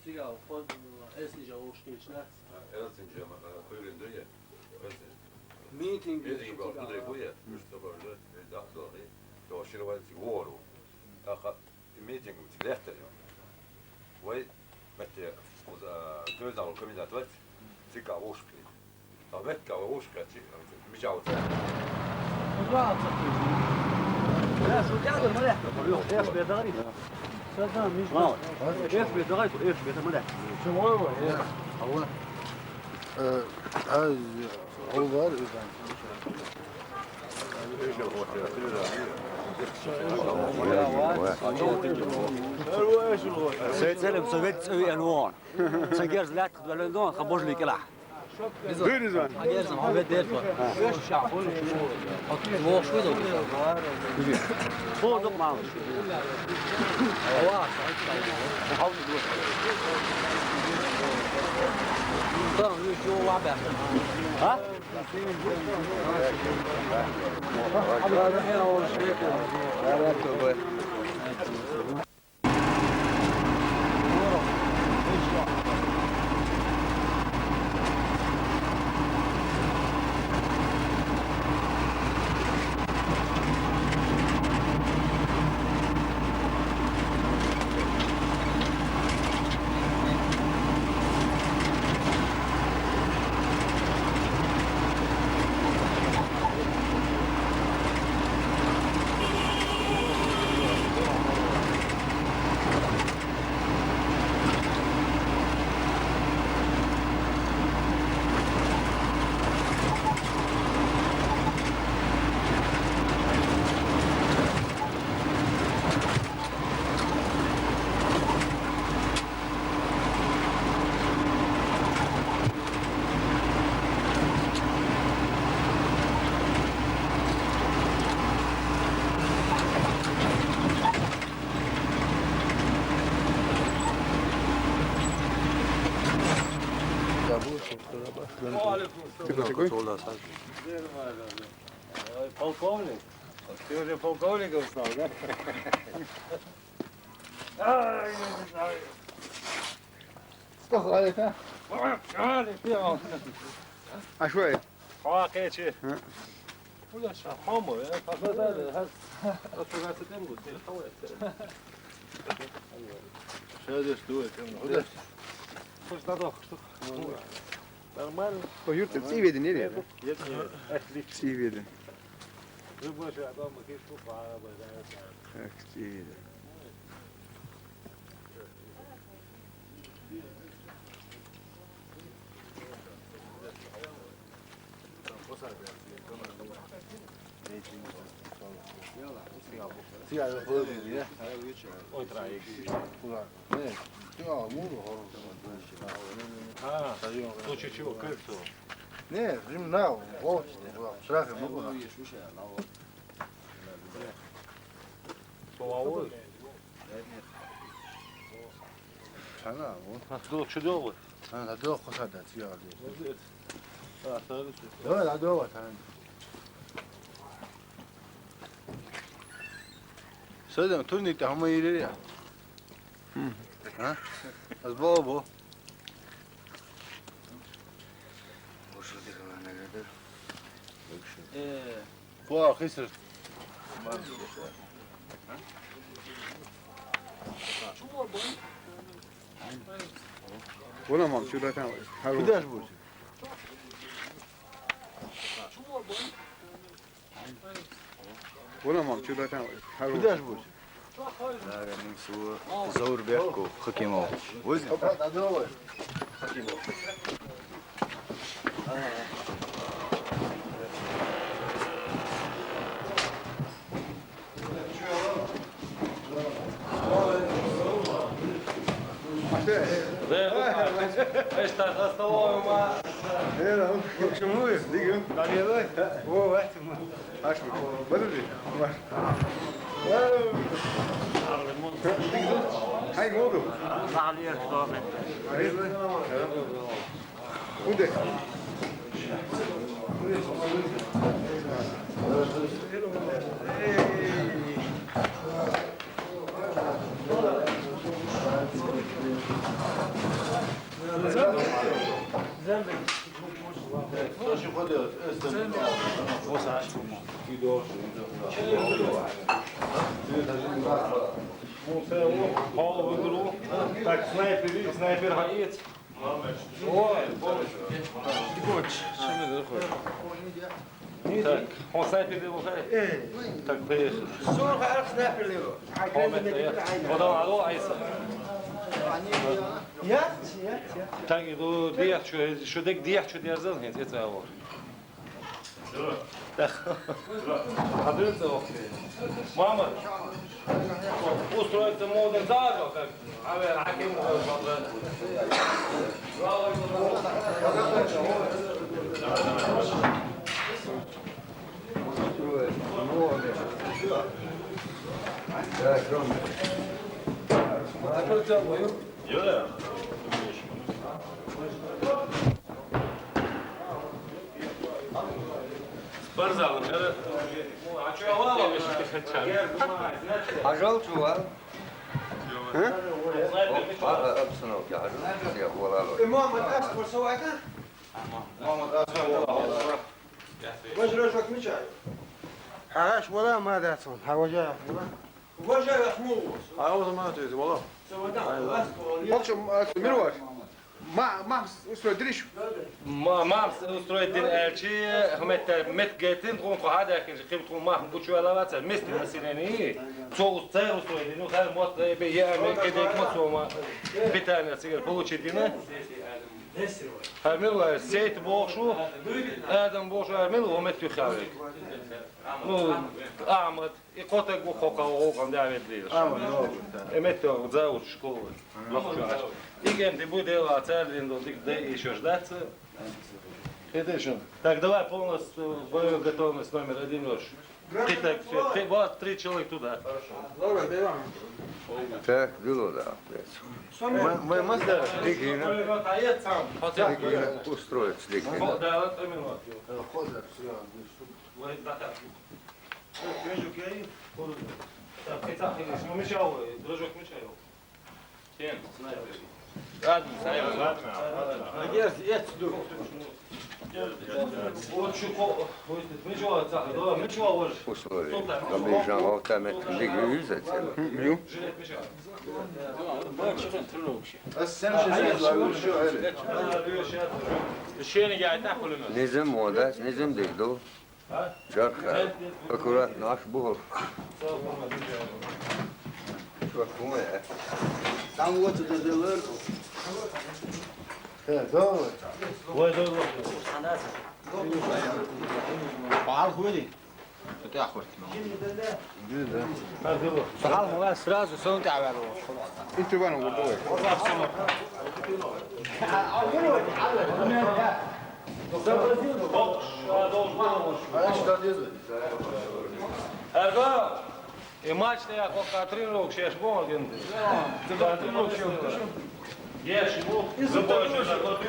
Cigav, Esliđa Uškić, ne? Elsinđa, Kujulin Duje. Meeting. Meeting var på det bojet. Just det var det dagsdagen. Då skulle vara till Goro. Jag meeting till lätter ju. Vad med döda och kommit att Ciga Uški. Da vecka och Uška مش عاوز. لا شو قاعد الملح ايش بيدغري صدق مش ايش بيدغري ايش بيدغري شو هو هو هذا هو غير سيد سلم سويت تسوي انوان سجيرز لا تقبل دون خبوش لي كلاح Durizvan. Agir zaman ve der var. Öş şahul şu. Atıyor şu da. فوق معه Hava. Tamam, şu var be. ها Abi ne o şey. Полковник. Ты уже полковником стал, да? Что عليك ها؟ عليك يا عشوائي. حواقيتي ولا شا حمر هذا أصلا تتمرد Что здесь стоит? Куда? Хоч надо, нормально. По Юрте, все виды не рядом. Отлично. Все виды. Вы больше о том, какие штуки, Так, все виды. Сига выходит, не? Ой, троих. Куда? Нет. Сига муру А, в случае чего, кольцо. Не, зимна, вот, сразу много. Половой. Sana, вот. Что чудово? Sana da kosa da siyah diyor. А, сразу. Doğru da doğru sana. Söyledim, turnikte hama yeri ya. Ha? Az baba. Boşluk ne kadar? Bu kısır. Olamam şurada tam. Bir de bu. Olamam şurada tam. Bir de bu. Заур Бехко, Хакимов. Возьми. Da doğru. ايش تخصصوا ما Era, şunu diyor. Daniel, o var. Aç mı? Böyle. Hay oldu. علي الصومه Unde? Так, снайпер гаец. Так, он снайпер его гаец. Так, приехали. Потом алло, айса. Так, иду диях, что дек диях, что дерзал, нет, это алло. Так, подается окей. Мама, устроиться моден зажал, как, а вы, аким, Спортзалом, это... А что, Алла, А жал чувал? Обстановки, а жал? Я волал. Мама, так, посылайка? Ваш рожок мечаю. Ага, ولا ما داتون هواجا وجا يحموس عاوز ما تيجي والله بقشم مروج ما استودريش Мам устроит день эльчи, мет гетин, он хада, кем тун мах бучу алаваца, вместе население, цо цер устроит, ну хай мот я кедек мацома, питание цигар получит дина. Хамил сейт бошу, Адам бошу хамил, он мет юхавик. Ну, Амад, и кота гухока оган Давид Лиш. Мет зауч школы, лохчаш. Igen, ты будешь делать целый, но ты еще ждаться. Это еще. Так, давай полностью боевую готовность номер 1 нож. Ты так, ты вот 3 человека туда. Так, было, да. ما مصدر Ликвина. Устроить ликвина. Да, вот именно. Так, мы мешал, дружок мешал. Тем, снайпер. Ладно, Условия. Обижал автомат ликвиза целый. Nizam moda, nizam dikdo. Жарко. Аккуратно, наш бугор. Что такое? Там вот это делают. Пал хули. Это охот. تعال сразу сон تعال. انت وين وضوي Ergo, i maçta ya koka trenirovk šeš mogen. Da trenirovk šeš. Ješ mu, zabojiš da to.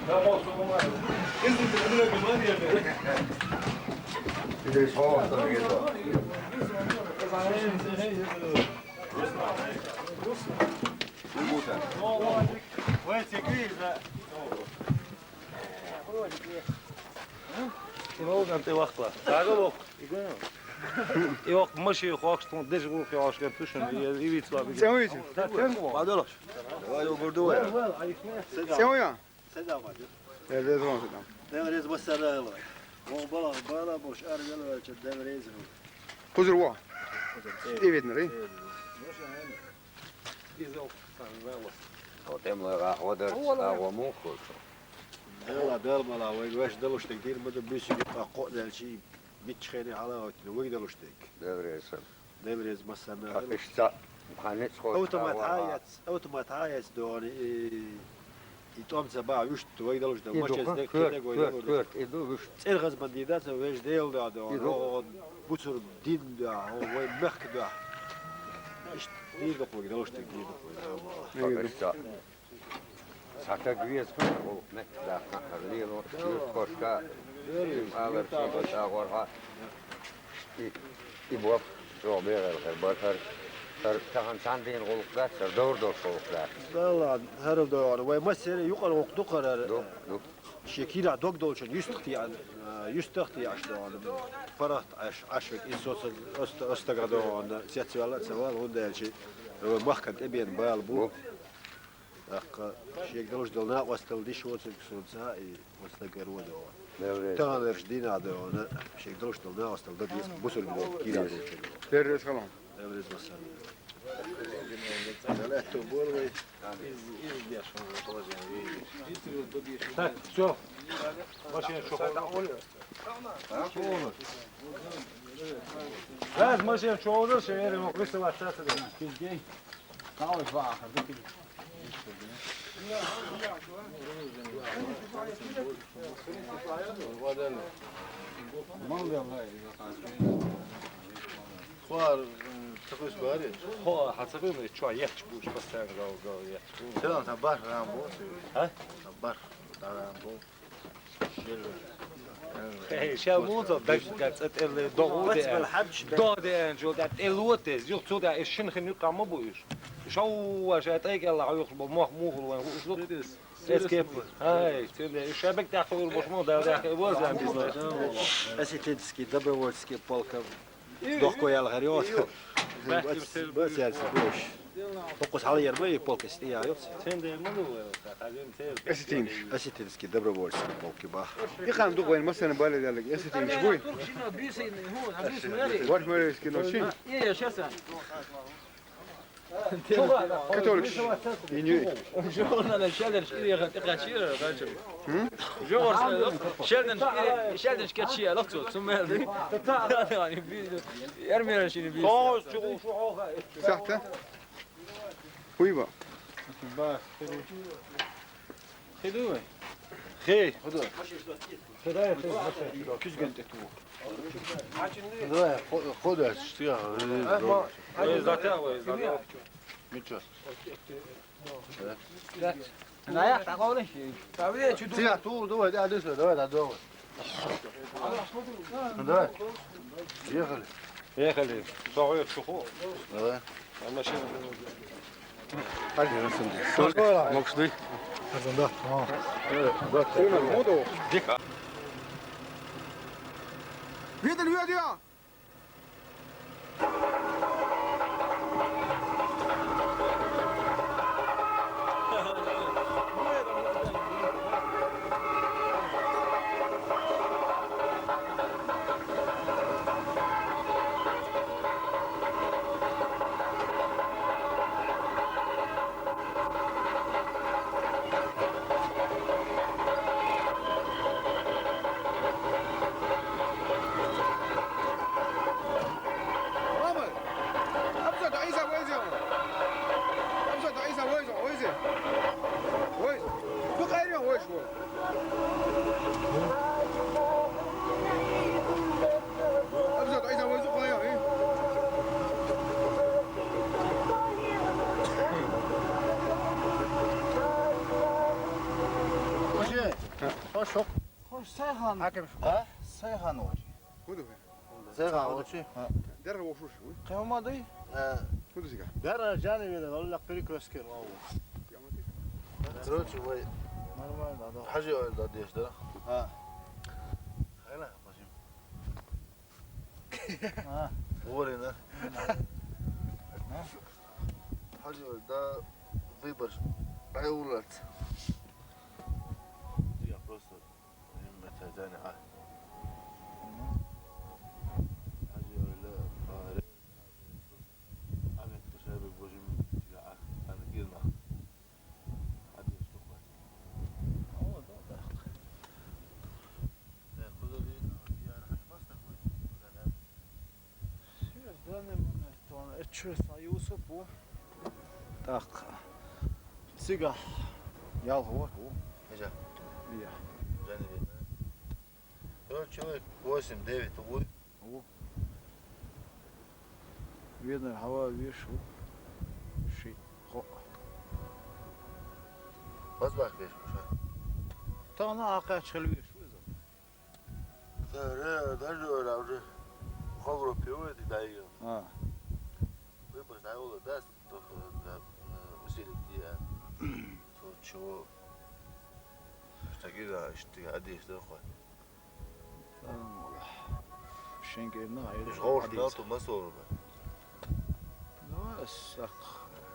Da mogu mu mati. Izdi trenirovk manje. Ideš ovo što mi je to. Mogen te wachtla. Zagelok. I ook mosje hoogstond deze groep als ik tussen die iets wat. سويت بعدلش وايو بردوه سويا سلام لا لا زمان سلام ده ريز بس لا مو بلا مش ارجل ولا ده ريز خذ روا ايه بدنا ري Temla hodar, a muhu. يلا دال ملا وين واش دلوش كتير بده بيش يقاق ده شيء بيتخيني على وين دلوش تك Devresan. ده ريز بس انا İşte hanet اوتومات هايس دون يتوم سبا يشت وين دلوش ده مش ده Kört, كده kört, kört. Idu vist. Ergens bandidaten wees deel daar door boetser din daar وين مخ daar is niet op de lustig niet İşte. Saka güyes mi? O ne kadar harlıyor. Yurt koşka. Ağır sabah ağır ha. İbu Robert bakar. Tahan sandığın koluklar, doğru koluklar. Valla herhalde yani. Ve mesela yukarı oktu karar. Dok. Şekila dok dolçun 100 yani 100 yani. Parat aşık insosu östagrado yani. Siyasiyalar seval onda elçi. Ve mahkent ebiyen bayal bu. Şek dolç dolna vastal diş olsun kısonsa vasta garoda. Evet. Tamam verşdin adı ona. Şek dolç dolna vastal da bu soru bir kira dolçun. Derres kalan. Evet mesela. لا تبور Так, все. Машина что olur? Gaz машина что olur? Şey verin o kısa vatsası da. Gel. Kalış var. Var tıkış var ya. Ho, hatırlıyor musun? Çoğu yetmiş bu iş bastan gal yetmiş. Selam sen bar ram bu. Ha? Bar. Ram bu. Hey, شو موضوع دقت اللي ضغوط ضغط انجو ده الوتز يقصد ده الشنخ نقع ما بوش شو جات اي قال يخرب مخ وين شو اسكيب هاي الشبك تاع خير باش مو ده وزن بيزنس Asititski, добровольski полка. Дохко ял гариот. Бas ял сбош. Фокус хал ярмай полка стия йот. sen de mi bu Esitiymiş. Asititski, добровольski полки ba. Yıkan duk oyun masana böyle derler. Esitiymiş bu. Var mı öyle eski noşin? Katolik. Yeni. Sahte. Huy bak. حلوه خير خد اشتيا. Siyah tuğul duvar da adres ver, duvar da duvar. Duvar. Yıkıl. يخلي صغير شخوخ Evet. ماشي Hadi nasıl? Moksli. Kazandı. Tamam. Evet. Modo. Видел видео? Sayhan hoş. Kudu. Sayhan hoş. Derre boşuş. Kıyma değil. Kudu siga. Derre canı bir de Allah perik rösker vallahi. Troçu vay. Normal da. Hacı öyle diye işte. Ha. Hayla başım. Ha. Uğrayın. Hacı öyle da vibir. Ayulat. Ya просто tane ha. Hacı öyle bari. Ahmet dışarı bir bocum ya hani girme. Hadi çok var. Ama da. Ya kuzuli yani haşmaz da koy. Sözlerim sonra etçü sayısı bu. Tak. Siga. Yal hava. Hacı. Ya. Canım. Человек 8-9 увы. Видно, хава вешу. Ши. Хо. Базбак вешу. Тана ака чыл вешу. Да, даже уже. Хогро пивает и дай. А. Вы бы Şayolu da usilik diye. Çoğu işte güzel işte hadi işte koy. Schenken hayır. Hiç hoş ne olmaz olur be. No, sak.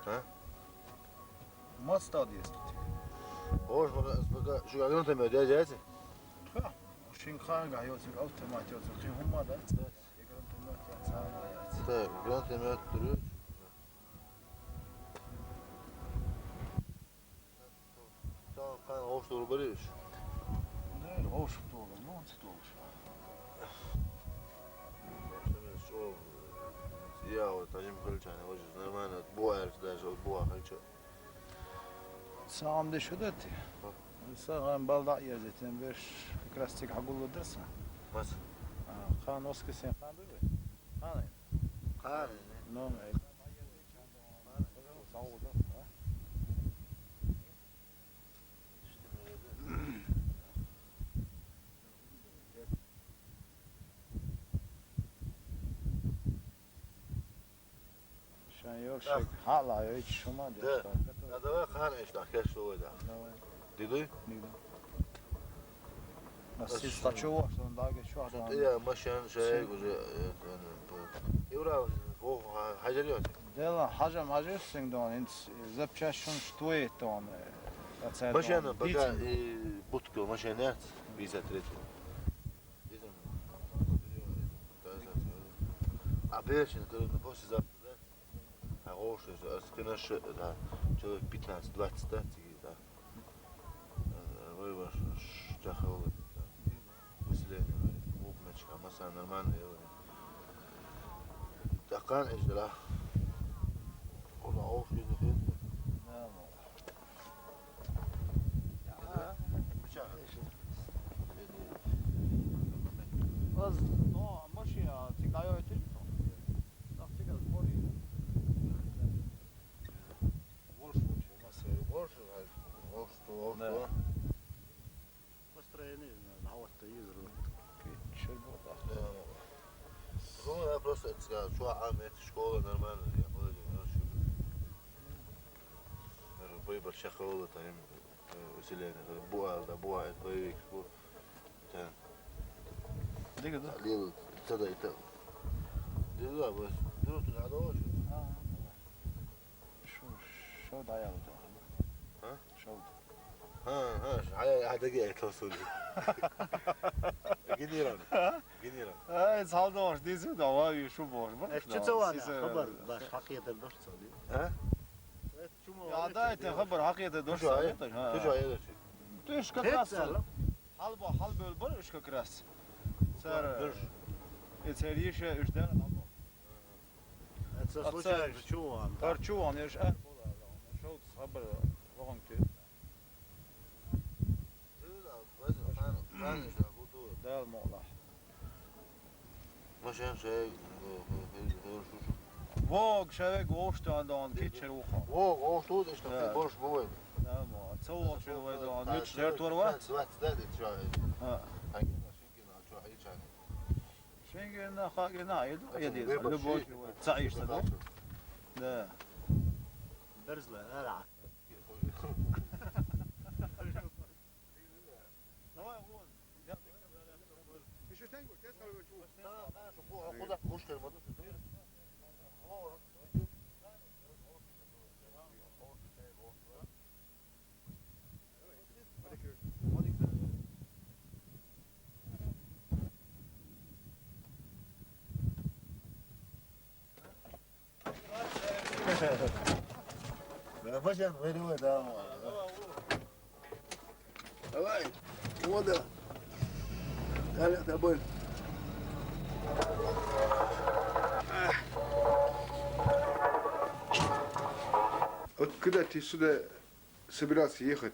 Ha? Mat stadiyesi. Hoş bak şu kadar temel diyeceksin. Schenken hayır, çok otomatik yok. Huma da. Yekran temel yani sana. Tabii grand temel duruyor. Tamam kan hoş olur böyle. Ne, hoş olur, mantıklı olur. Ja, tajem kılçane hoş normalno bu arkadaş bu arkadaş. Sağım da şu da ti. Sağım balda yerzetin bir krastik hagullu dersin. Mas. Kan oskı sen kan dur be. Kan. Kan. No, ne. Sağ ol da. Şan yok şey. Hala hiç şuma De. diyor. Ya da var kan işte arkadaş o da. Dedi? Nasıl staço var sonra daha geç şu adam. Ya maşan şey güzel. Evra o hacer yok. Dela hacam sen don ins zapçaşın ştuet don. Maşan baka butko maşan ne? Bize tret. Bizim. Abi şimdi kırıldı bu size. Ha hoş askına şu da çocuk 15-20 da da. Vay var. Şaka olur. Mesela bu maç mesela normal ya. Takan işte la. Ona hoş gözüküyor. Az no maşı ya tigay ötür. Nakti gaz bor ya. Больше больше больше. Построение на юзру. Чё было? Ну, я просто сказал, что это школа нормально, я вроде выбор школы, там усиление, бывает, боевик, Дига да? лил, тогда это. Да, вот, тут надо очень. Şo dayalı da. Ha? Şo. Hadi gel tosun. Geliyorum. Geliyorum. Ay saldı var dizi de var şu boş. Çuça var ya, haber baş hakikaten dost çalıyor. Ha? Ya da ete haber hakikaten dost. Tucu ayı. Tucu ayı. Düş kakras. Hal böl bol üç kakras. Sar. Dur. İçeriye şey üçten lan. Это случайно, чего он? Tarçu an yaş er bola. Şo haber vagon ki. Del mola. Maşan şey Vog şevek oştan da on kitcher uha. o тут işte boş bu. Namo. Çoğu şu ve da üç territor var. Ha. Schengen na khagena yedi yedi. Ne boş. Sahiş da. Da. Берзла, ара. Давай вон. Еще тенго, тез kalıyor çuğ. Kуда kuş gelmedi. Maşan veriyor da. Давай. Вот да. Далее тобой. Вот когда ты сюда собирался ехать,